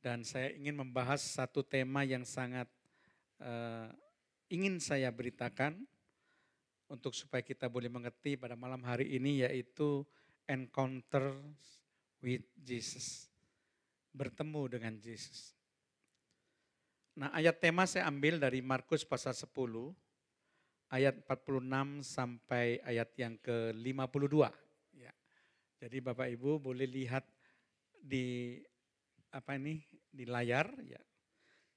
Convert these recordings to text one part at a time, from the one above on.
Dan saya ingin membahas satu tema yang sangat ingin saya beritakan untuk supaya kita boleh mengerti pada malam hari ini, yaitu encounter with Jesus. Bertemu dengan Yesus. Nah, ayat tema saya ambil dari Markus pasal 10 ayat 46 sampai ayat yang ke-52. Ya. Jadi Bapak Ibu boleh lihat di di layar ya.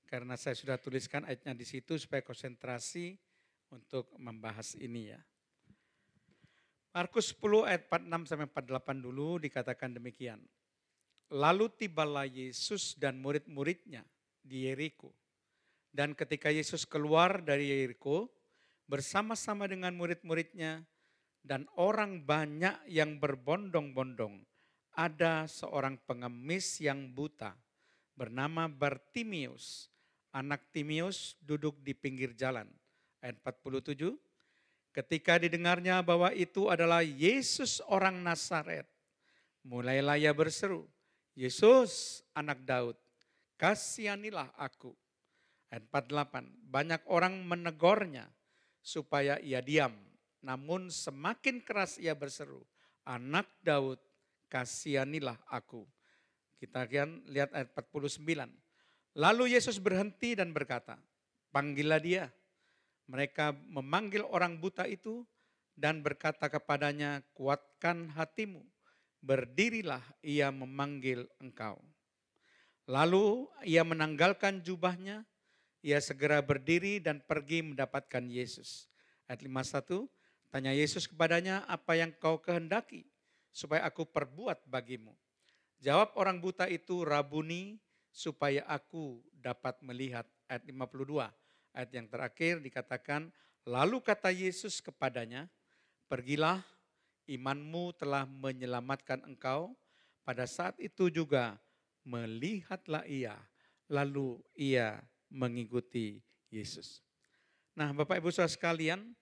Karena saya sudah tuliskan ayatnya di situ supaya konsentrasi untuk membahas ini ya. Markus 10 ayat 46 sampai 48 dulu dikatakan demikian. Lalu tibalah Yesus dan murid-muridnya di Yeriko. Dan ketika Yesus keluar dari Yeriko bersama-sama dengan murid-muridnya dan orang banyak yang berbondong-bondong, ada seorang pengemis yang buta bernama Bartimius. Anak Timius duduk di pinggir jalan. Ayat 47, ketika didengarnya bahwa itu adalah Yesus orang Nazaret, mulailah ia berseru, Yesus anak Daud, kasihanilah aku. Ayat 48, banyak orang menegurnya supaya ia diam. Namun semakin keras ia berseru, anak Daud, kasihanilah aku. Kita akan lihat ayat 49. Lalu Yesus berhenti dan berkata, panggillah dia. Mereka memanggil orang buta itu dan berkata kepadanya, kuatkan hatimu, berdirilah, ia memanggil engkau. Lalu ia menanggalkan jubahnya, ia segera berdiri dan pergi mendapatkan Yesus. Ayat 51, tanya Yesus kepadanya, apa yang kau kehendaki supaya aku perbuat bagimu? Jawab orang buta itu, Rabuni, supaya aku dapat melihat. Ayat 52, ayat yang terakhir dikatakan, lalu kata Yesus kepadanya, pergilah, imanmu telah menyelamatkan engkau. Pada saat itu juga melihatlah ia, lalu ia mengikuti Yesus. Nah, Bapak Ibu Saudara sekalian,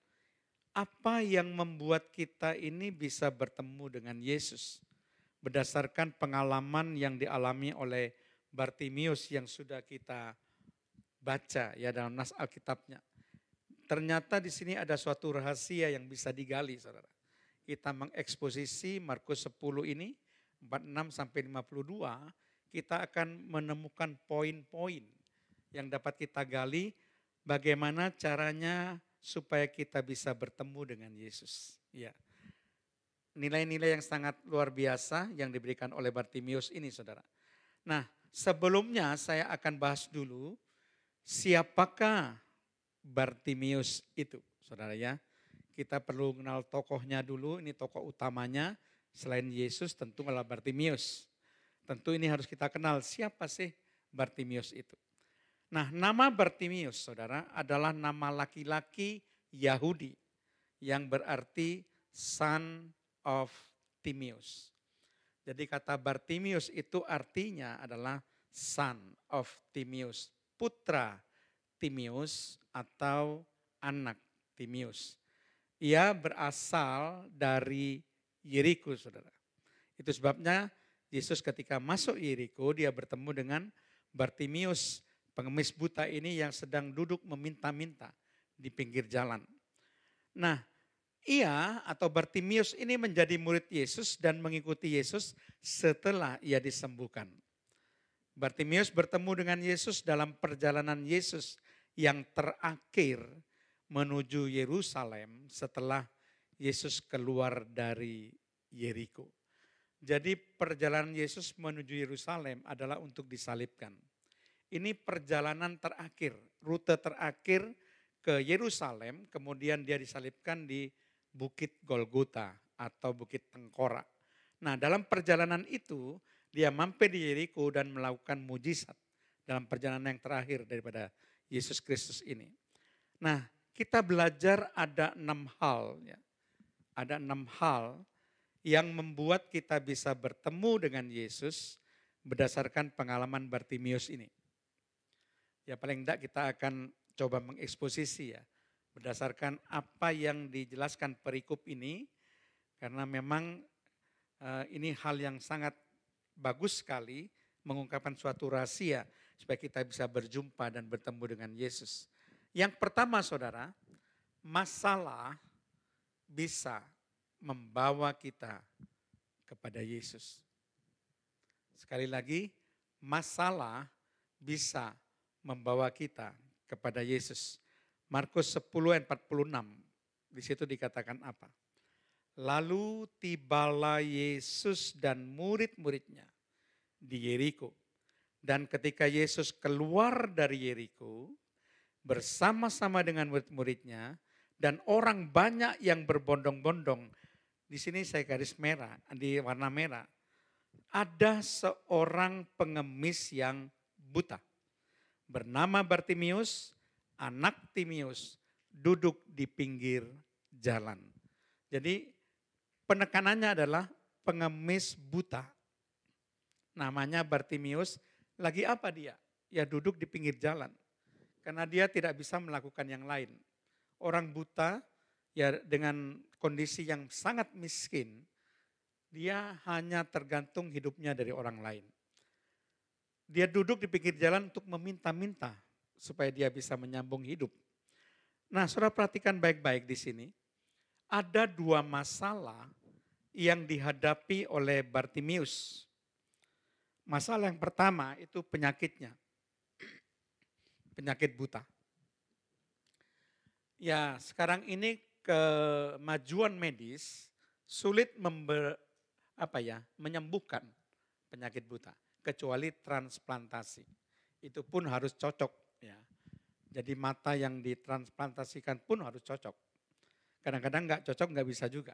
apa yang membuat kita ini bisa bertemu dengan Yesus? Berdasarkan pengalaman yang dialami oleh Bartimius yang sudah kita baca ya dalam nas Alkitabnya. Ternyata di sini ada suatu rahasia yang bisa digali, Saudara. Kita mengeksposisi Markus 10 ini 46 sampai 52, kita akan menemukan poin-poin yang dapat kita gali bagaimana caranya supaya kita bisa bertemu dengan Yesus. Ya. Nilai-nilai yang sangat luar biasa yang diberikan oleh Bartimius ini, Saudara. Nah, sebelumnya saya akan bahas dulu siapakah Bartimius itu, Saudara ya. Kita perlu kenal tokohnya dulu, ini tokoh utamanya selain Yesus tentu adalah Bartimius. Tentu ini harus kita kenal siapa sih Bartimius itu. Nah, nama Bartimius, Saudara, adalah nama laki-laki Yahudi yang berarti son of Timaeus. Jadi kata Bartimius itu artinya adalah son of Timaeus, putra Timaeus atau anak Timaeus. Ia berasal dari Yeriko, Saudara. Itu sebabnya Yesus ketika masuk Yeriko dia bertemu dengan Bartimius, pengemis buta ini yang sedang duduk meminta-minta di pinggir jalan. Nah, ia atau Bartimius ini menjadi murid Yesus dan mengikuti Yesus setelah ia disembuhkan. Bartimius bertemu dengan Yesus dalam perjalanan Yesus yang terakhir menuju Yerusalem setelah Yesus keluar dari Yeriko. Jadi perjalanan Yesus menuju Yerusalem adalah untuk disalibkan. Ini perjalanan terakhir, rute terakhir ke Yerusalem, kemudian dia disalibkan di Bukit Golgota atau Bukit Tengkorak. Nah, dalam perjalanan itu dia mampir di Yeriko dan melakukan mujizat dalam perjalanan yang terakhir daripada Yesus Kristus ini. Nah, kita belajar ada 6 hal ya. Ada 6 hal yang membuat kita bisa bertemu dengan Yesus berdasarkan pengalaman Bartimius ini. Ya paling tidak kita akan coba mengeksposisi ya berdasarkan apa yang dijelaskan perikop ini, karena memang ini hal yang sangat bagus sekali mengungkapkan suatu rahasia supaya kita bisa berjumpa dan bertemu dengan Yesus. Yang pertama saudara, masalah bisa membawa kita kepada Yesus. Sekali lagi, masalah bisa membawa kita kepada Yesus. Markus 10 ayat 46, di situ dikatakan apa? Lalu tibalah Yesus dan murid-muridnya di Yeriko. Dan ketika Yesus keluar dari Yeriko bersama-sama dengan murid-muridnya dan orang banyak yang berbondong-bondong. Di sini saya garis merah, di warna merah. Ada seorang pengemis yang buta bernama Bartimius, anak Timius, duduk di pinggir jalan. Jadi penekanannya adalah pengemis buta. Namanya Bartimius, lagi apa dia? Ya duduk di pinggir jalan. Karena dia tidak bisa melakukan yang lain. Orang buta ya dengan kondisi yang sangat miskin, dia hanya tergantung hidupnya dari orang lain. Dia duduk di pinggir jalan untuk meminta-minta supaya dia bisa menyambung hidup. Nah, saudara perhatikan baik-baik di sini. Ada dua masalah yang dihadapi oleh Bartimius. Masalah yang pertama itu penyakitnya. Penyakit buta. Ya, sekarang ini kemajuan medis sulit menyembuhkan penyakit buta kecuali transplantasi. Itu pun harus cocok ya. Jadi mata yang ditransplantasikan pun harus cocok. Kadang-kadang nggak cocok nggak bisa juga.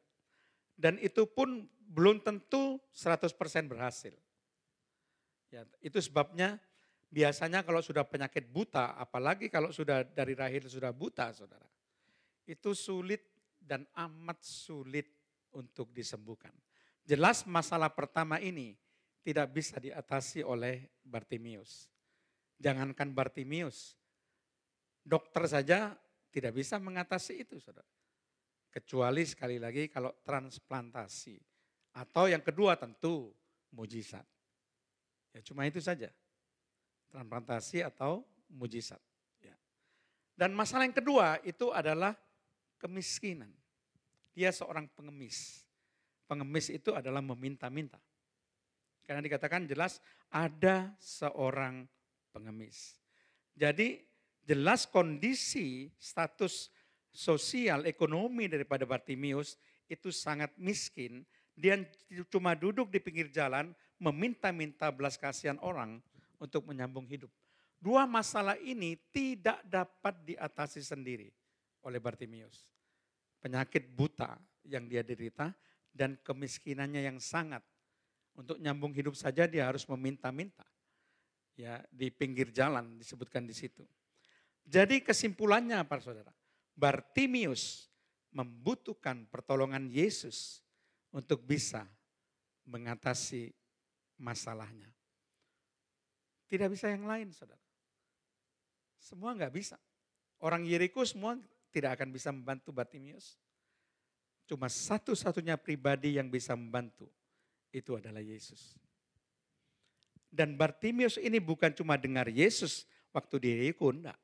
Dan itu pun belum tentu 100% berhasil. Ya, itu sebabnya biasanya kalau sudah penyakit buta, apalagi kalau sudah dari lahir sudah buta, saudara, itu sulit dan amat sulit untuk disembuhkan. Jelas masalah pertama ini tidak bisa diatasi oleh Bartimius. Jangankan Bartimius, dokter saja tidak bisa mengatasi itu, saudara. Kecuali sekali lagi kalau transplantasi. Atau yang kedua tentu mujizat. Ya cuma itu saja. Transplantasi atau mujizat. Ya. Dan masalah yang kedua itu adalah kemiskinan. Dia seorang pengemis. Pengemis itu adalah meminta-minta. Karena dikatakan jelas ada seorang pengemis. Jadi jelas kondisi status sosial ekonomi daripada Bartimius itu sangat miskin. Dia cuma duduk di pinggir jalan meminta-minta belas kasihan orang untuk menyambung hidup. Dua masalah ini tidak dapat diatasi sendiri oleh Bartimius. Penyakit buta yang dia derita dan kemiskinannya yang sangat. Untuk nyambung hidup saja dia harus meminta-minta. Ya, di pinggir jalan disebutkan di situ. Jadi kesimpulannya para saudara, Bartimius membutuhkan pertolongan Yesus untuk bisa mengatasi masalahnya. Tidak bisa yang lain, saudara. Semua nggak bisa. Orang Yeriko semua tidak akan bisa membantu Bartimius. Cuma satu-satunya pribadi yang bisa membantu, itu adalah Yesus. Dan Bartimius ini bukan cuma dengar Yesus waktu di Yeriko, enggak.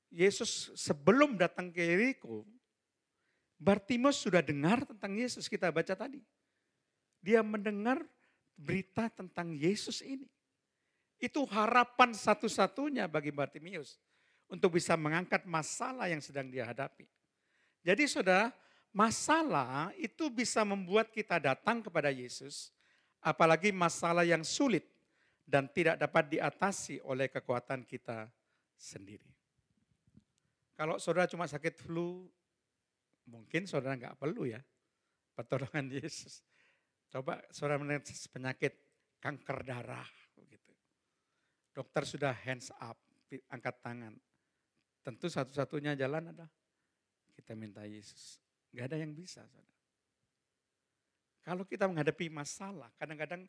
Yesus sebelum datang ke Yeriko, Bartimius sudah dengar tentang Yesus, kita baca tadi. Dia mendengar berita tentang Yesus ini. Itu harapan satu-satunya bagi Bartimius untuk bisa mengangkat masalah yang sedang dia hadapi. Jadi saudara, masalah itu bisa membuat kita datang kepada Yesus, apalagi masalah yang sulit dan tidak dapat diatasi oleh kekuatan kita sendiri. Kalau saudara cuma sakit flu, mungkin saudara nggak perlu ya pertolongan Yesus. Coba saudara melihat penyakit kanker darah, begitu. Dokter sudah hands up, angkat tangan. Tentu satu-satunya jalan adalah kita minta Yesus. Gak ada yang bisa, saudara. Kalau kita menghadapi masalah, kadang-kadang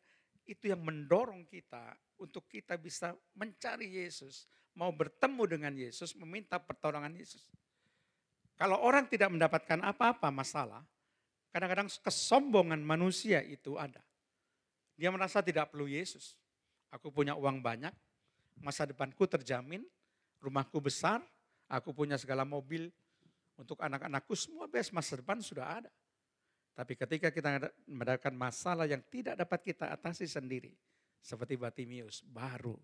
itu yang mendorong kita untuk kita bisa mencari Yesus, mau bertemu dengan Yesus, meminta pertolongan Yesus. Kalau orang tidak mendapatkan apa-apa masalah, kadang-kadang kesombongan manusia itu ada. Dia merasa tidak perlu Yesus. Aku punya uang banyak, masa depanku terjamin, rumahku besar, aku punya segala mobil untuk anak-anakku, semua best, masa depan sudah ada. Tapi ketika kita mendapatkan masalah yang tidak dapat kita atasi sendiri, seperti Bartimius, baru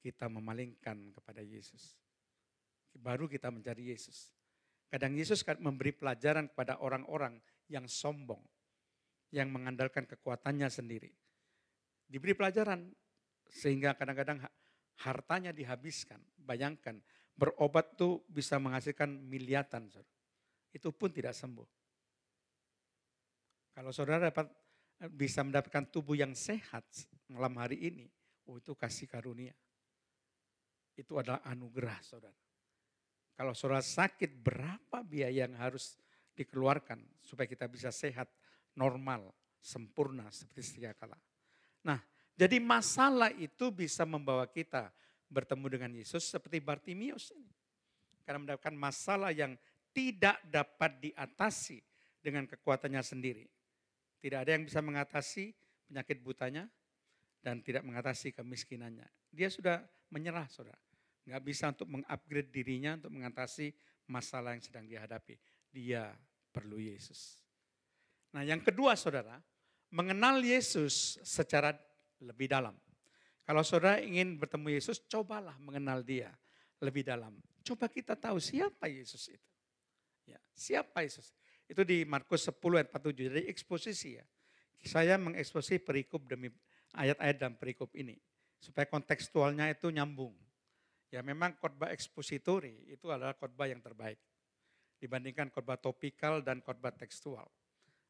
kita memalingkan kepada Yesus. Baru kita mencari Yesus. Kadang Yesus memberi pelajaran kepada orang-orang yang sombong, yang mengandalkan kekuatannya sendiri. Diberi pelajaran sehingga kadang-kadang hartanya dihabiskan. Bayangkan, berobat tuh bisa menghasilkan miliaran. Itu pun tidak sembuh. Kalau saudara bisa mendapatkan tubuh yang sehat malam hari ini, itu kasih karunia. Itu adalah anugerah saudara. Kalau saudara sakit, berapa biaya yang harus dikeluarkan supaya kita bisa sehat, normal, sempurna seperti sedia kala. Nah, jadi masalah itu bisa membawa kita bertemu dengan Yesus seperti Bartimius ini. Karena mendapatkan masalah yang tidak dapat diatasi dengan kekuatannya sendiri. Tidak ada yang bisa mengatasi penyakit butanya dan tidak mengatasi kemiskinannya. Dia sudah menyerah saudara. Nggak bisa untuk mengupgrade dirinya untuk mengatasi masalah yang sedang dihadapi. Dia perlu Yesus. Nah yang kedua saudara, mengenal Yesus secara lebih dalam. Kalau saudara ingin bertemu Yesus, cobalah mengenal dia lebih dalam. Coba kita tahu siapa Yesus itu. Ya, siapa Yesus? Itu di Markus 10 ayat 47, jadi eksposisi ya. Saya mengeksposisi perikop demi ayat-ayat dalam perikop ini. Supaya kontekstualnya itu nyambung. Ya memang khotbah ekspositori itu adalah khotbah yang terbaik. Dibandingkan khotbah topikal dan khotbah tekstual.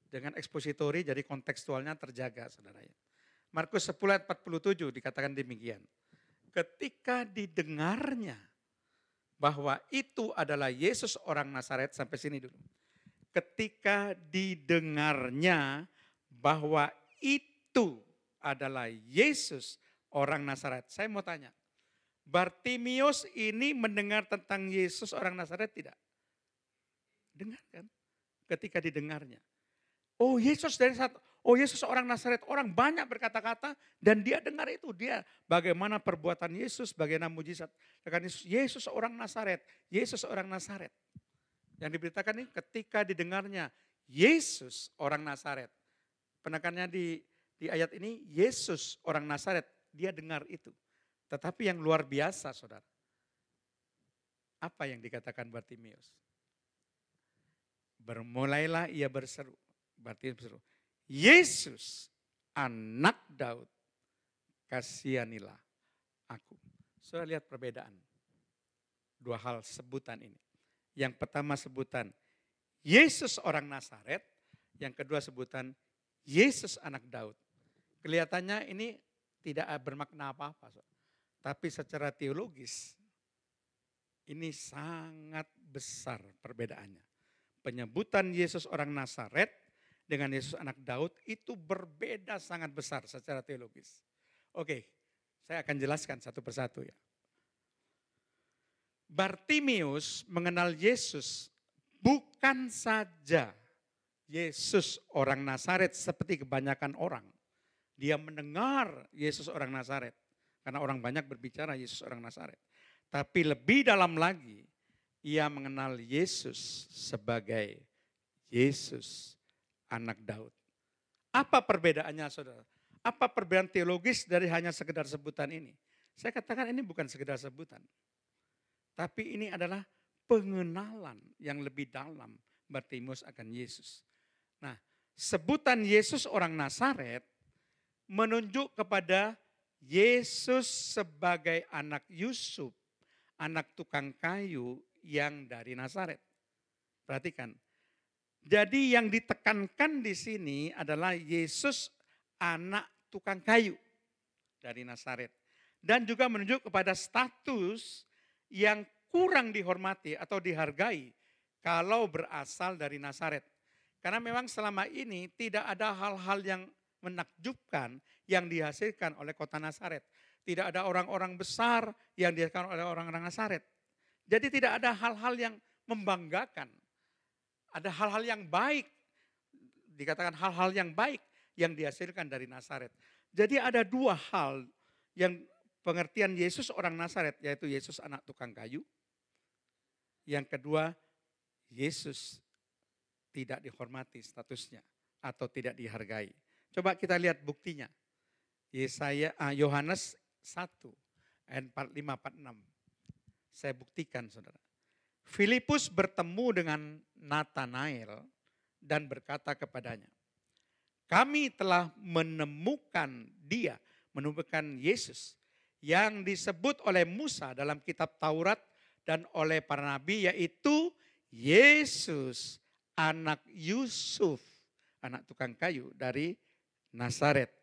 Dengan ekspositori jadi kontekstualnya terjaga saudara ya. Markus 10 ayat 47 dikatakan demikian. Ketika didengarnya bahwa itu adalah Yesus orang Nazaret, sampai sini dulu. Ketika didengarnya bahwa itu adalah Yesus orang Nazaret. Saya mau tanya, Bartimius ini mendengar tentang Yesus orang Nazaret tidak? Dengar kan? Ketika didengarnya. Oh Yesus orang Nazaret, orang banyak berkata-kata dan dia dengar itu. Dia bagaimana perbuatan Yesus, bagaimana mujizat. Yesus orang Nazaret, Yesus orang Nazaret. Yang diberitakan ini ketika didengarnya Yesus orang Nazaret. Penekannya di ayat ini Yesus orang Nazaret, dia dengar itu. Tetapi yang luar biasa saudara, apa yang dikatakan Bartimius? Bermulailah ia berseru, Bartimius berseru, Yesus anak Daud, kasihanilah aku. Saudara lihat perbedaan, dua hal sebutan ini. Yang pertama sebutan Yesus orang Nazaret, yang kedua sebutan Yesus anak Daud. Kelihatannya ini tidak bermakna apa-apa. Tapi secara teologis ini sangat besar perbedaannya. Penyebutan Yesus orang Nazaret dengan Yesus anak Daud itu berbeda sangat besar secara teologis. Oke, saya akan jelaskan satu persatu ya. Bartimius mengenal Yesus bukan saja Yesus orang Nazaret seperti kebanyakan orang. Dia mendengar Yesus orang Nazaret. Karena orang banyak berbicara Yesus orang Nazaret. Tapi lebih dalam lagi, ia mengenal Yesus sebagai Yesus anak Daud. Apa perbedaannya saudara? Apa perbedaan teologis dari hanya sekedar sebutan ini? Saya katakan ini bukan sekedar sebutan. Tapi ini adalah pengenalan yang lebih dalam Bartimius akan Yesus. Nah, sebutan Yesus orang Nazaret menunjuk kepada Yesus sebagai anak Yusuf, anak tukang kayu yang dari Nazaret. Perhatikan. Jadi yang ditekankan di sini adalah Yesus anak tukang kayu dari Nazaret. Dan juga menunjuk kepada status yang kurang dihormati atau dihargai kalau berasal dari Nazaret. Karena memang selama ini tidak ada hal-hal yang menakjubkan yang dihasilkan oleh kota Nazaret. Tidak ada orang-orang besar yang dihasilkan oleh orang-orang Nazaret. Jadi tidak ada hal-hal yang membanggakan. Ada hal-hal yang baik, dikatakan hal-hal yang baik yang dihasilkan dari Nazaret. Jadi ada dua hal yang pengertian Yesus orang Nazaret, yaitu Yesus anak tukang kayu. Yang kedua, Yesus tidak dihormati statusnya atau tidak dihargai. Coba kita lihat buktinya. Yohanes 1 ayat 45-46. Saya buktikan saudara. Filipus bertemu dengan Nathanael dan berkata kepadanya, kami telah menemukan Yesus yang disebut oleh Musa dalam kitab Taurat dan oleh para nabi, yaitu Yesus anak Yusuf, anak tukang kayu dari Nazaret.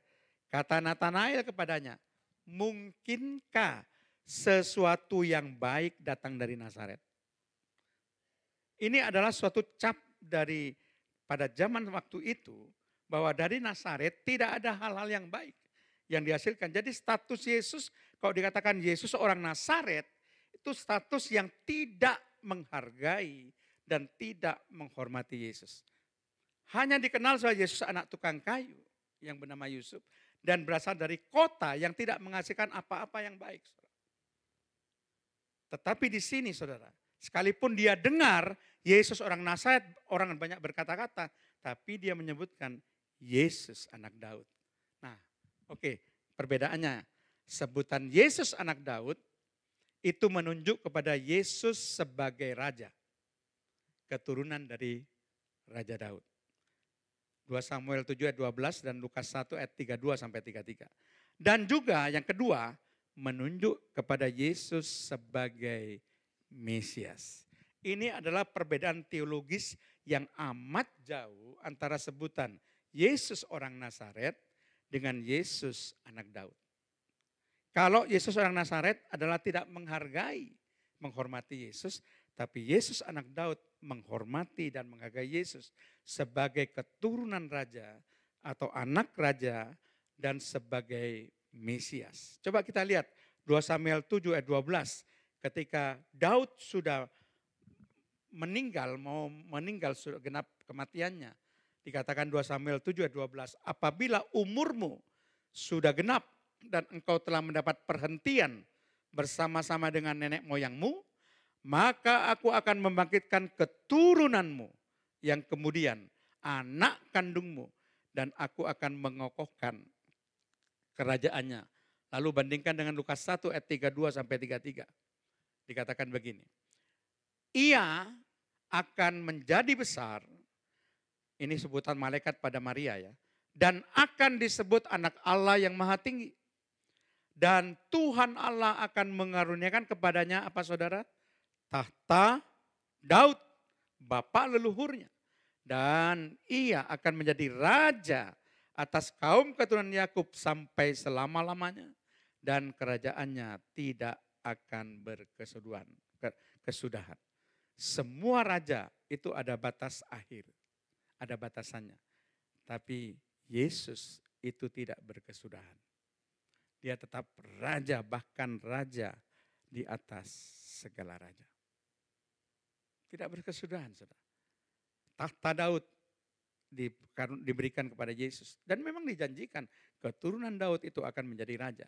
Kata Nathanael kepadanya, mungkinkah sesuatu yang baik datang dari Nazaret? Ini adalah suatu cap dari pada zaman waktu itu, bahwa dari Nazaret tidak ada hal-hal yang baik yang dihasilkan. Jadi status Yesus, kalau dikatakan Yesus orang Nazaret, itu status yang tidak menghargai dan tidak menghormati Yesus. Hanya dikenal sebagai Yesus anak tukang kayu yang bernama Yusuf dan berasal dari kota yang tidak menghasilkan apa-apa yang baik. Tetapi di sini saudara, sekalipun dia dengar Yesus orang Nazaret, orang banyak berkata-kata, tapi dia menyebutkan Yesus anak Daud. Nah, oke, perbedaannya. Sebutan Yesus anak Daud itu menunjuk kepada Yesus sebagai raja. Keturunan dari Raja Daud. 2 Samuel 7 ayat 12 dan Lukas 1 ayat 32 sampai 33. Dan juga yang kedua, menunjuk kepada Yesus sebagai Mesias. Ini adalah perbedaan teologis yang amat jauh antara sebutan Yesus orang Nazaret dengan Yesus anak Daud. Kalau Yesus orang Nazaret adalah tidak menghormati Yesus, tapi Yesus anak Daud menghormati dan menghargai Yesus sebagai keturunan raja atau anak raja dan sebagai Mesias. Coba kita lihat 2 Samuel 7 ayat 12, ketika Daud sudah mau meninggal sudah genap kematiannya. Dikatakan 2 Samuel 7 ayat 12, apabila umurmu sudah genap dan engkau telah mendapat perhentian bersama-sama dengan nenek moyangmu, maka aku akan membangkitkan keturunanmu yang kemudian anak kandungmu dan aku akan mengokohkan kerajaannya. Lalu bandingkan dengan Lukas 1 ayat 32 sampai 33. Dikatakan begini. Ia akan menjadi besar, ini sebutan malaikat pada Maria ya, dan akan disebut anak Allah yang maha tinggi. Dan Tuhan Allah akan mengaruniakan kepadanya apa saudara? Tahta Daud, bapa leluhurnya. Dan ia akan menjadi raja atas kaum keturunan Yakub sampai selama-lamanya. Dan kerajaannya tidak akan kesudahan. Semua raja itu ada batas akhir, ada batasannya. Tapi Yesus itu tidak berkesudahan. Dia tetap raja, bahkan raja di atas segala raja. Tidak berkesudahan, saudara. Tahta Daud diberikan kepada Yesus. Dan memang dijanjikan keturunan Daud itu akan menjadi raja.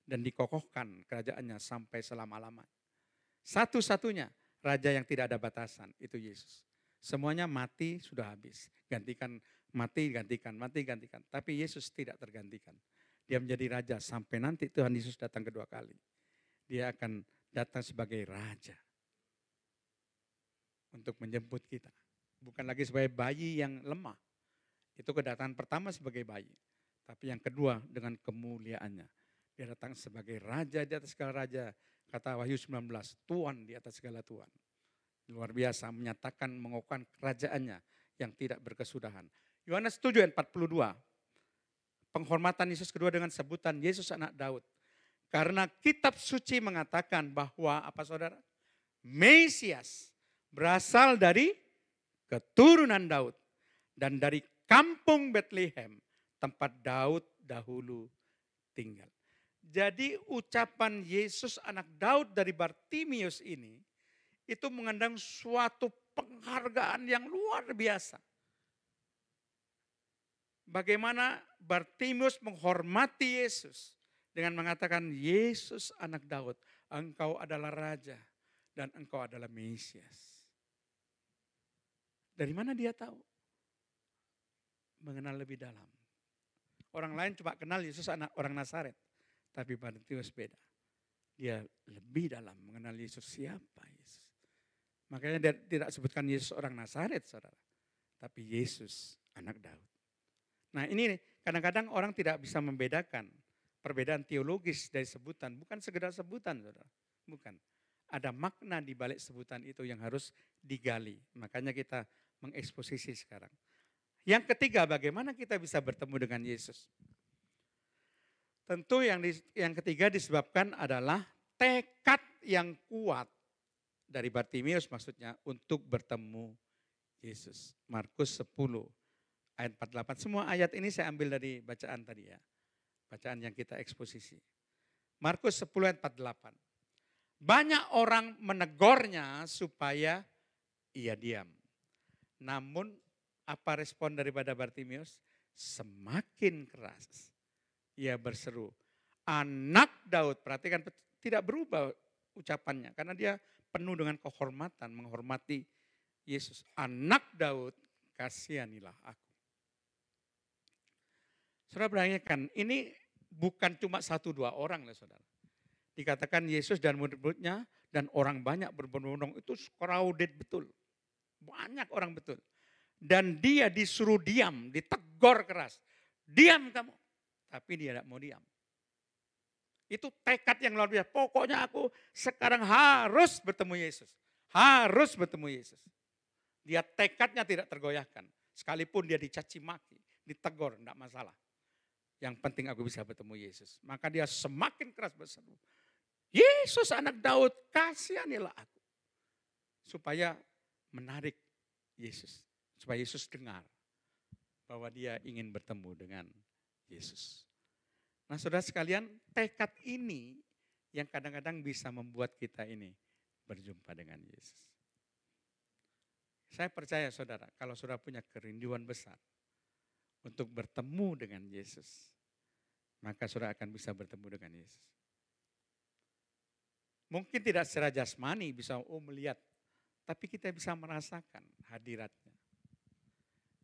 Dan dikokohkan kerajaannya sampai selama-lamanya. Satu-satunya raja yang tidak ada batasan itu Yesus. Semuanya mati sudah habis. Mati gantikan. Tapi Yesus tidak tergantikan. Dia menjadi raja sampai nanti Tuhan Yesus datang kedua kali. Dia akan datang sebagai raja. Untuk menjemput kita. Bukan lagi sebagai bayi yang lemah. Itu kedatangan pertama sebagai bayi. Tapi yang kedua dengan kemuliaannya. Dia datang sebagai raja di atas segala raja. Kata Wahyu 19, Tuhan di atas segala Tuhan. Luar biasa menyatakan mengokohkan kerajaannya yang tidak berkesudahan. Yohanes 7 ayat 42. Penghormatan Yesus kedua dengan sebutan Yesus anak Daud. Karena kitab suci mengatakan bahwa apa saudara? Mesias berasal dari keturunan Daud. Dan dari kampung Bethlehem tempat Daud dahulu tinggal. Jadi ucapan Yesus anak Daud dari Bartimius ini itu mengandung suatu penghargaan yang luar biasa. bagaimana Bartimius menghormati Yesus dengan mengatakan, Yesus anak Daud, engkau adalah Raja dan engkau adalah Mesias. Dari mana dia tahu? Mengenal lebih dalam. Orang lain cuma kenal Yesus anak orang Nazaret. Tapi Bartimius beda. Dia lebih dalam mengenal Yesus, siapa Yesus. Makanya dia tidak sebutkan Yesus orang Nazaret, saudara. Tapi Yesus anak Daud. Nah ini kadang-kadang orang tidak bisa membedakan perbedaan teologis dari sebutan. Bukan sekedar sebutan, saudara. Bukan. Ada makna di balik sebutan itu yang harus digali. Makanya kita mengeksposisi sekarang. Yang ketiga, bagaimana kita bisa bertemu dengan Yesus? Tentu yang ketiga disebabkan adalah tekad yang kuat dari Bartimius, maksudnya untuk bertemu Yesus. Markus 10 ayat 48. Semua ayat ini saya ambil dari bacaan tadi ya. Bacaan yang kita eksposisi. Markus 10 ayat 48. Banyak orang menegurnya supaya ia diam. Namun apa respon daripada Bartimius? Semakin keras. Ia berseru, anak Daud. Perhatikan, tidak berubah ucapannya. Karena dia penuh dengan kehormatan, menghormati Yesus. Anak Daud, kasihanilah aku. Saudara bayangkan, ini bukan cuma 1-2 orang lah saudara. Dikatakan Yesus dan murid-muridnya dan orang banyak berbondong-bondong, itu crowded betul. Banyak orang betul. Dan dia disuruh diam, ditegur keras. Diam kamu. Tapi dia tidak mau diam. Itu tekad yang luar biasa. Pokoknya aku sekarang harus bertemu Yesus. Harus bertemu Yesus. Dia tekadnya tidak tergoyahkan. Sekalipun dia dicaci maki, ditegur, tidak masalah. Yang penting aku bisa bertemu Yesus. Maka dia semakin keras berseru. Yesus anak Daud, kasihanilah aku. Supaya menarik Yesus. Supaya Yesus dengar bahwa dia ingin bertemu dengan Yesus. Nah saudara sekalian, tekad ini yang kadang-kadang bisa membuat kita ini berjumpa dengan Yesus. Saya percaya saudara, kalau saudara punya kerinduan besar untuk bertemu dengan Yesus, maka saudara akan bisa bertemu dengan Yesus. Mungkin tidak secara jasmani bisa melihat, tapi kita bisa merasakan hadiratnya.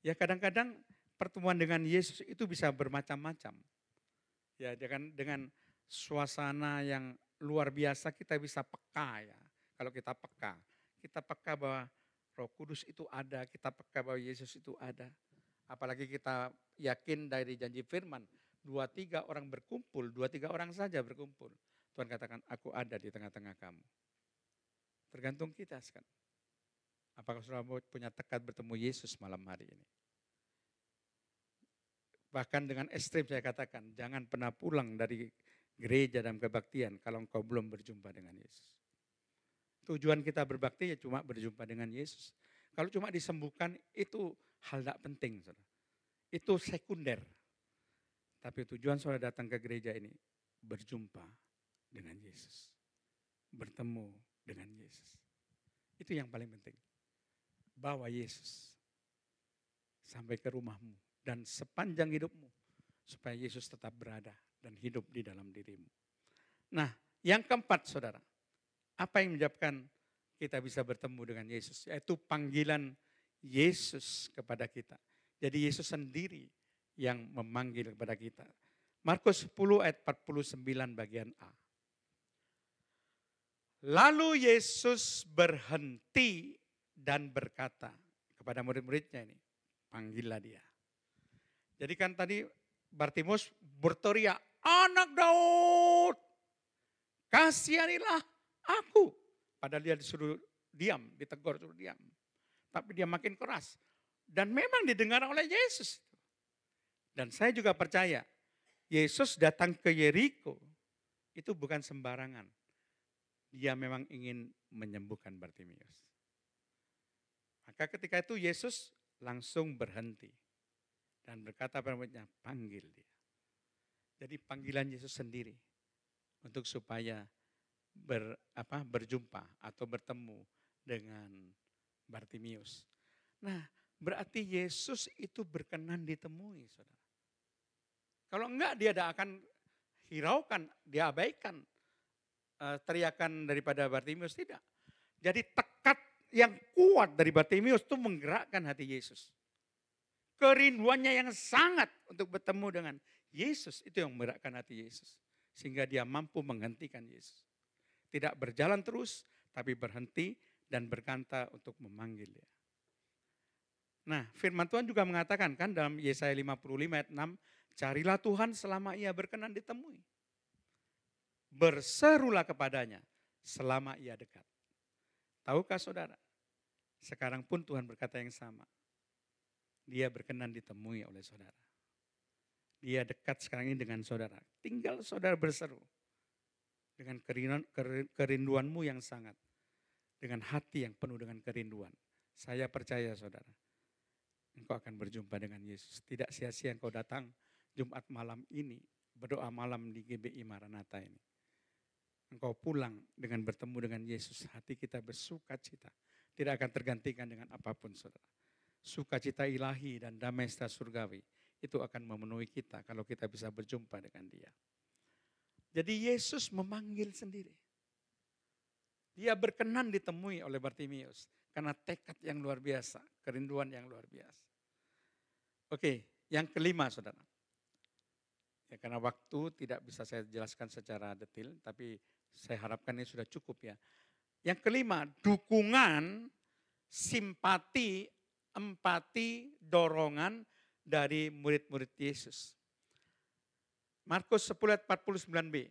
Ya kadang-kadang pertemuan dengan Yesus itu bisa bermacam-macam. Ya dengan suasana yang luar biasa kita bisa peka ya. Kalau kita peka bahwa Roh Kudus itu ada, kita peka bahwa Yesus itu ada. Apalagi kita yakin dari janji firman, 2-3 orang berkumpul, 2-3 orang saja berkumpul. Tuhan katakan, aku ada di tengah-tengah kamu. Tergantung kita sekarang. Apakah saudara punya tekad bertemu Yesus malam hari ini? Bahkan dengan ekstrim saya katakan, jangan pernah pulang dari gereja dan kebaktian kalau engkau belum berjumpa dengan Yesus. Tujuan kita berbakti ya cuma berjumpa dengan Yesus. Kalau cuma disembuhkan itu hal tidak penting. Saudara. Itu sekunder. Tapi tujuan saudara datang ke gereja ini berjumpa dengan Yesus. Bertemu dengan Yesus. Itu yang paling penting. Bawa Yesus sampai ke rumahmu. Dan sepanjang hidupmu. Supaya Yesus tetap berada dan hidup di dalam dirimu. Nah yang keempat saudara. Apa yang menyebabkan kita bisa bertemu dengan Yesus? Yaitu panggilan Yesus kepada kita. Jadi Yesus sendiri yang memanggil kepada kita. Markus 10 ayat 49 bagian A. Lalu Yesus berhenti dan berkata kepada murid-muridnya ini. Panggillah dia. Jadi kan tadi Bartimius berteriak, anak Daud, kasihanilah aku. Padahal dia disuruh diam, ditegur suruh diam. Tapi dia makin keras. Dan memang didengar oleh Yesus. Dan saya juga percaya, Yesus datang ke Yeriko, itu bukan sembarangan. Dia memang ingin menyembuhkan Bartimius. Maka ketika itu Yesus langsung berhenti. Dan berkata pada muridnya, panggil dia. Jadi panggilan Yesus sendiri untuk supaya berjumpa atau bertemu dengan Bartimius. Nah, berarti Yesus itu berkenan ditemui, saudara. Kalau enggak dia tidak akan hiraukan, dia abaikan teriakan daripada Bartimius, tidak. Jadi tekad yang kuat dari Bartimius itu menggerakkan hati Yesus. Kerinduannya yang sangat untuk bertemu dengan Yesus itu yang menggerakkan hati Yesus. Sehingga dia mampu menghentikan Yesus. Tidak berjalan terus, tapi berhenti dan berkata untuk memanggil dia. Nah, firman Tuhan juga mengatakan kan dalam Yesaya 55 ayat 6, carilah Tuhan selama ia berkenan ditemui. Berserulah kepadanya selama ia dekat. Tahukah saudara, sekarang pun Tuhan berkata yang sama. Dia berkenan ditemui oleh saudara. Dia dekat sekarang ini dengan saudara. Tinggal saudara berseru. Dengan kerinduanmu yang sangat. Dengan hati yang penuh dengan kerinduan. Saya percaya saudara, engkau akan berjumpa dengan Yesus. Tidak sia-sia engkau datang Jumat malam ini. Berdoa malam di GBI Maranatha ini. Engkau pulang dengan bertemu dengan Yesus. Hati kita bersuka cita. Tidak akan tergantikan dengan apapun saudara. Sukacita ilahi dan damai sejahtera surgawi itu akan memenuhi kita kalau kita bisa berjumpa dengan dia. Jadi Yesus memanggil sendiri. Dia berkenan ditemui oleh Bartimius karena tekad yang luar biasa, kerinduan yang luar biasa. Oke, yang kelima saudara. Ya, karena waktu tidak bisa saya jelaskan secara detail, tapi saya harapkan ini sudah cukup ya. Yang kelima, dukungan, simpati, empati, dorongan dari murid-murid Yesus. Markus 10 ayat 49b.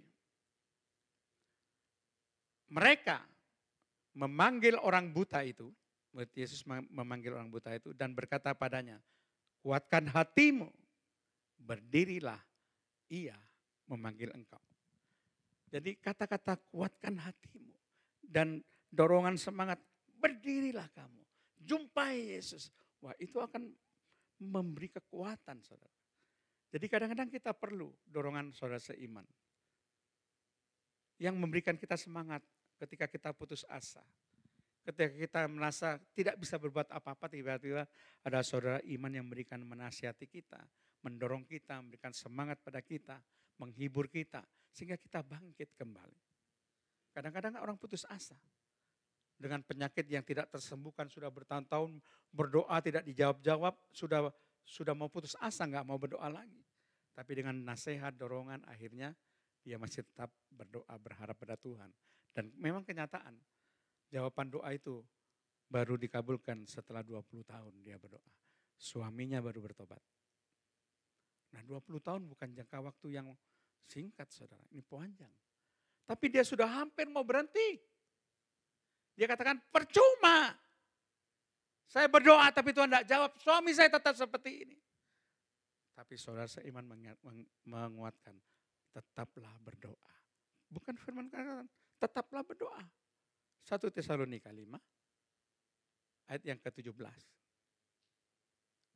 Mereka memanggil orang buta itu, murid Yesus memanggil orang buta itu dan berkata padanya, kuatkan hatimu, berdirilah, ia memanggil engkau. Jadi kata-kata kuatkan hatimu dan dorongan semangat, berdirilah kamu, jumpai Yesus. Wah, itu akan memberi kekuatan saudara. Jadi kadang-kadang kita perlu dorongan saudara seiman. Yang memberikan kita semangat ketika kita putus asa. Ketika kita merasa tidak bisa berbuat apa-apa, tiba-tiba ada saudara iman yang memberikan menasihati kita, mendorong kita, memberikan semangat pada kita, menghibur kita, sehingga kita bangkit kembali. Kadang-kadang orang putus asa. Dengan penyakit yang tidak tersembuhkan, sudah bertahun-tahun berdoa tidak dijawab-jawab, sudah mau putus asa, nggak mau berdoa lagi. Tapi dengan nasihat, dorongan, akhirnya dia masih tetap berdoa, berharap pada Tuhan. Dan memang kenyataan, jawaban doa itu baru dikabulkan setelah 20 tahun dia berdoa. Suaminya baru bertobat. Nah 20 tahun bukan jangka waktu yang singkat saudara, ini panjang. Tapi dia sudah hampir mau berhenti. Dia katakan percuma. Saya berdoa tapi Tuhan tidak jawab, suami saya tetap seperti ini. Tapi saudara seiman menguatkan, tetaplah berdoa. Bukan firman katakan, tetaplah berdoa. 1 Tesalonika 5 ayat yang ke-17.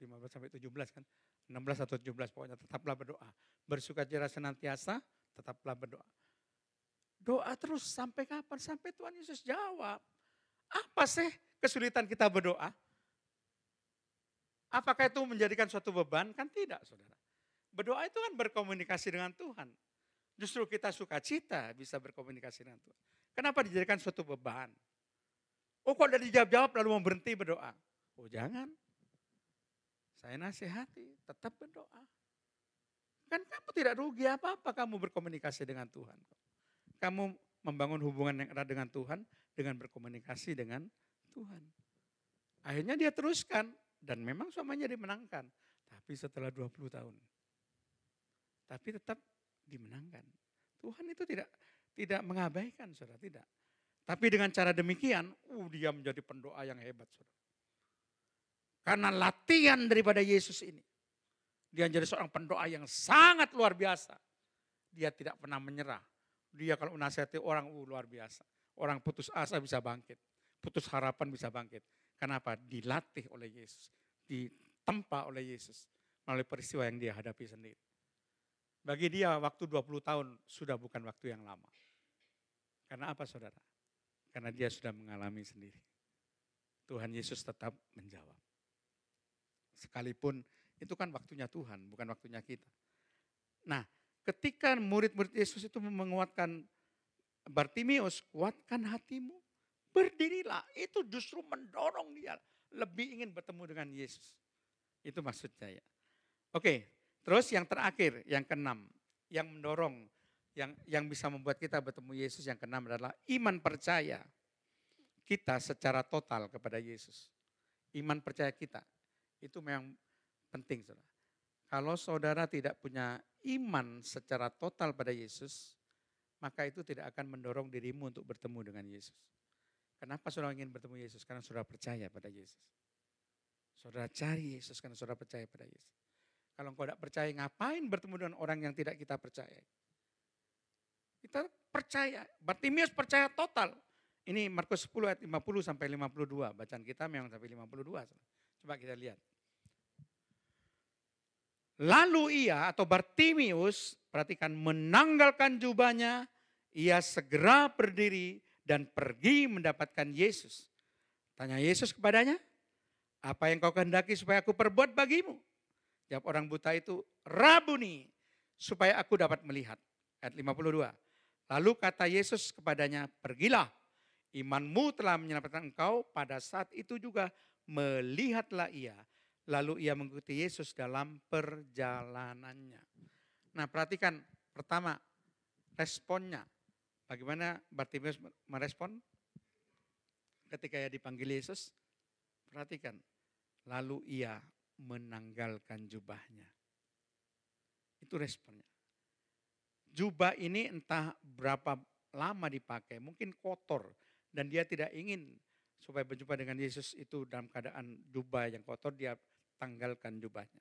15 sampai 17 kan. 16 atau 17 pokoknya tetaplah berdoa. Bersukacita senantiasa, tetaplah berdoa. Doa terus sampai kapan? Sampai Tuhan Yesus jawab. Apa sih kesulitan kita berdoa? Apakah itu menjadikan suatu beban? Kan tidak saudara. Berdoa itu kan berkomunikasi dengan Tuhan. Justru kita sukacita bisa berkomunikasi dengan Tuhan. Kenapa dijadikan suatu beban? Oh kok udah dijawab-jawab lalu mau berhenti berdoa? Oh jangan. Saya nasihati, tetap berdoa. Kan kamu tidak rugi apa-apa kamu berkomunikasi dengan Tuhan. Kamu membangun hubungan yang erat dengan Tuhan dengan berkomunikasi dengan Tuhan. Akhirnya dia teruskan dan memang suaminya dimenangkan. Tapi setelah 20 tahun. Tapi tetap dimenangkan. Tuhan itu tidak mengabaikan saudara, tidak. Tapi dengan cara demikian, dia menjadi pendoa yang hebat saudara. Karena latihan daripada Yesus ini. Dia menjadi seorang pendoa yang sangat luar biasa. Dia tidak pernah menyerah. Dia kalau menasihati orang luar biasa. Orang putus asa bisa bangkit. Putus harapan bisa bangkit. Kenapa? Dilatih oleh Yesus. Ditempa oleh Yesus. Melalui peristiwa yang dia hadapi sendiri. Bagi dia waktu 20 tahun sudah bukan waktu yang lama. Karena apa saudara? Karena dia sudah mengalami sendiri. Tuhan Yesus tetap menjawab. Sekalipun itu kan waktunya Tuhan, bukan waktunya kita. Nah, ketika murid-murid Yesus itu menguatkan Bartimius, kuatkan hatimu, berdirilah. Itu justru mendorong dia lebih ingin bertemu dengan Yesus. Itu maksud saya. Oke, terus yang terakhir, yang keenam, yang mendorong, yang bisa membuat kita bertemu Yesus, yang keenam adalah iman percaya kita secara total kepada Yesus. Iman percaya kita, itu memang penting, saudara. Kalau saudara tidak punya iman secara total pada Yesus, maka itu tidak akan mendorong dirimu untuk bertemu dengan Yesus. Kenapa saudara ingin bertemu Yesus? Karena saudara percaya pada Yesus. Saudara cari Yesus karena saudara percaya pada Yesus. Kalau engkau tidak percaya, ngapain bertemu dengan orang yang tidak kita percaya? Kita percaya, Bartimius percaya total. Ini Markus 10 ayat 50 sampai 52, bacaan kita memang sampai 52. Coba kita lihat. Lalu ia atau Bartimius, perhatikan, menanggalkan jubahnya, ia segera berdiri dan pergi mendapatkan Yesus. Tanya Yesus kepadanya, apa yang kau kehendaki supaya aku perbuat bagimu? Jawab orang buta itu, Rabuni, supaya aku dapat melihat. Ayat 52. Lalu kata Yesus kepadanya, pergilah, imanmu telah menyelamatkan engkau. Pada saat itu juga melihatlah ia. Lalu ia mengikuti Yesus dalam perjalanannya. Nah, perhatikan pertama responnya. Bagaimana Bartimius merespon ketika ia dipanggil Yesus? Perhatikan. Lalu ia menanggalkan jubahnya. Itu responnya. Jubah ini entah berapa lama dipakai, mungkin kotor. Dan dia tidak ingin supaya berjumpa dengan Yesus itu dalam keadaan jubah yang kotor, dia tanggalkan jubahnya.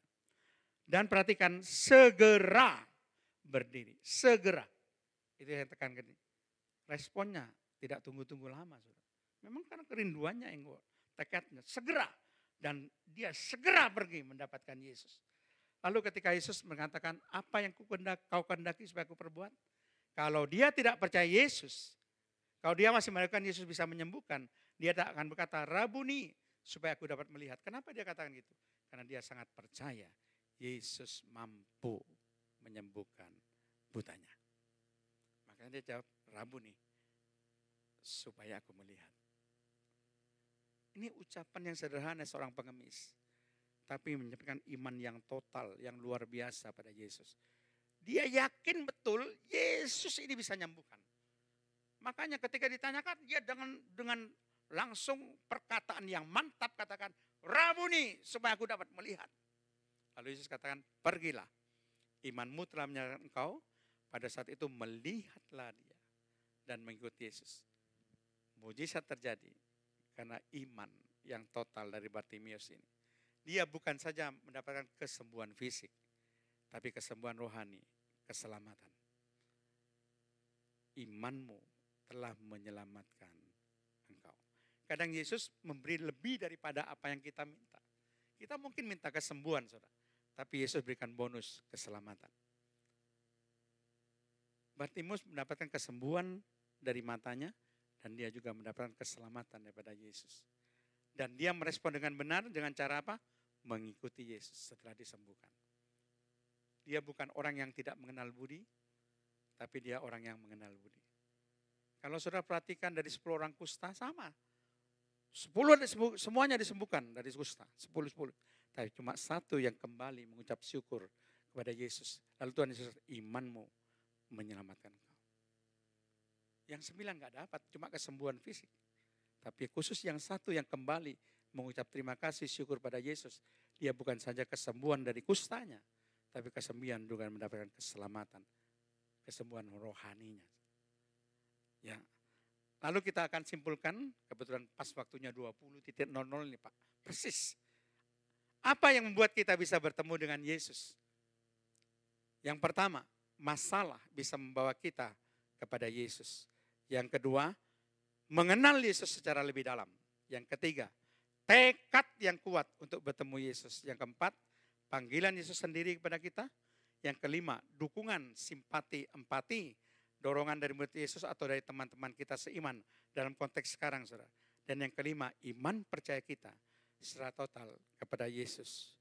Dan perhatikan, segera berdiri, segera. Itu yang tekankan. Responnya tidak tunggu-tunggu lama. Saudara. Memang karena kerinduannya yang tekadnya, segera. Dan dia segera pergi mendapatkan Yesus. Lalu ketika Yesus mengatakan, apa yang kau kehendaki supaya aku perbuat? Kalau dia tidak percaya Yesus, kalau dia masih melakukan Yesus bisa menyembuhkan, dia tak akan berkata, Rabuni, supaya aku dapat melihat. Kenapa dia katakan gitu? Karena dia sangat percaya Yesus mampu menyembuhkan butanya. Makanya dia jawab, Rabuni, supaya aku melihat. Ini ucapan yang sederhana seorang pengemis. Tapi menyampaikan iman yang total, yang luar biasa pada Yesus. Dia yakin betul Yesus ini bisa menyembuhkan. Makanya ketika ditanyakan, dia dengan langsung perkataan yang mantap katakan, Rabuni, supaya aku dapat melihat. Lalu Yesus katakan, pergilah. Imanmu telah menyelamatkan engkau. Pada saat itu melihatlah dia dan mengikuti Yesus. Mujizat terjadi karena iman yang total dari Bartimius ini. Dia bukan saja mendapatkan kesembuhan fisik, tapi kesembuhan rohani, keselamatan. Imanmu telah menyelamatkan engkau. Kadang Yesus memberi lebih daripada apa yang kita minta. Kita mungkin minta kesembuhan, saudara. Tapi Yesus berikan bonus keselamatan. Bartimius mendapatkan kesembuhan dari matanya dan dia juga mendapatkan keselamatan daripada Yesus. Dan dia merespon dengan benar dengan cara apa? Mengikuti Yesus setelah disembuhkan. Dia bukan orang yang tidak mengenal budi, tapi dia orang yang mengenal budi. Kalau saudara perhatikan dari 10 orang kusta sama. 10 semuanya disembuhkan dari kusta, 10. Tapi cuma satu yang kembali mengucap syukur kepada Yesus. Lalu Tuhan Yesus, imanmu menyelamatkan engkau. Yang 9 gak dapat, cuma kesembuhan fisik. Tapi khusus yang satu yang kembali mengucap terima kasih syukur pada Yesus. Dia bukan saja kesembuhan dari kustanya, tapi kesembuhan juga mendapatkan keselamatan. Kesembuhan rohaninya. Ya. Lalu kita akan simpulkan, kebetulan pas waktunya 20.00 ini Pak. Persis. Apa yang membuat kita bisa bertemu dengan Yesus? Yang pertama, masalah bisa membawa kita kepada Yesus. Yang kedua, mengenal Yesus secara lebih dalam. Yang ketiga, tekad yang kuat untuk bertemu Yesus. Yang keempat, panggilan Yesus sendiri kepada kita. Yang kelima, dukungan, simpati, empati, dorongan dari murid Yesus atau dari teman-teman kita seiman dalam konteks sekarang, saudara. Dan yang kelima, iman percaya kita secara total kepada Yesus.